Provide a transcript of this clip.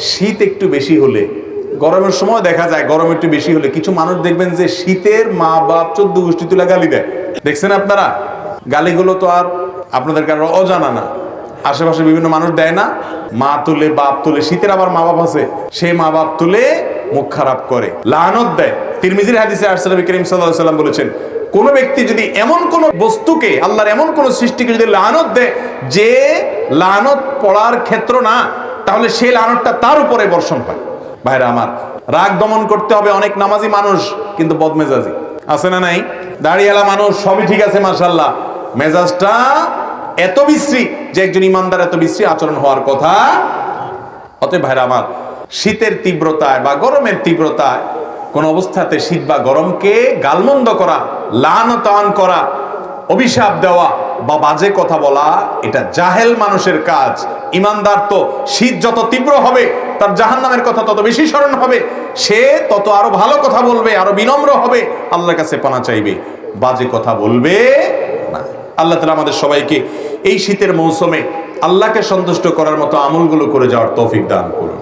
শীত একটু বেশি হলে, গরমের সময় দেখা যায় গরম একটু বেশি হলে কিছু মানুষ দেখবেন যে শীতের মা বাপ 14 গোষ্ঠী তুলে গালি দেয়। দেখছেন আপনারা? গালিগুলো তো আর আপনাদের কারো অজানা না, আশেপাশে বিভিন্ন মানুষ দেয় না? মা তুলে, বাপ তুলে, শীতের আবার মা বাপ আছে, সেই মা বাপ তুলে মুখ খারাপ করে, লানত দেয়। তিরমিজির হাদিসে আসছে নবী করিম সাল্লাল্লাহু আলাইহি ওয়াসাল্লাম বলেছেন, কোন ব্যক্তি যদি এমন কোন বস্তুকে, আল্লাহর এমন কোন সৃষ্টিকে যদি লানত দেয় যে লানত পড়ার ক্ষেত্র না, তাহলে সেই লানতটা তার উপরে বর্ষণ হয়। ভাইরা আমার, রাগ দমন করতে হবে। অনেক নামাজি মানুষ কিন্তু বদমেজাজি আছে না নাই? দাড়িওয়ালা মানুষ সবই ঠিক আছে মাশাআল্লাহ, মেজাজটা এত বিশ্রী যে একজন ইমানদার এত বিশ্রী আচরণ হওয়ার কথা। অতএব ভাইরা আমার, শীতের তীব্রতায় বা গরমের তীব্রতায় কোন অবস্থাতে শীত বা গরমকে গালমন্দ করা, লানতান করা, অভিশাপ দেওয়া বা বাজে কথা বলা, এটা জাহেল মানুষের কাজ। ইমানদার তো শীত যত তীব্র হবে তার জাহান্নামের কথা তত বেশি স্মরণ হবে, সে তত আরো ভালো কথা বলবে, আরো বিনম্র হবে, আল্লাহর কাছে পানা চাইবে, বাজে কথা বলবে না। আল্লাহ তাআলা আমাদের সবাইকে এই শীতের মৌসুমে আল্লাহকে সন্তুষ্ট করার মতো আমলগুলো করে যাওয়ার তৌফিক দান করুন।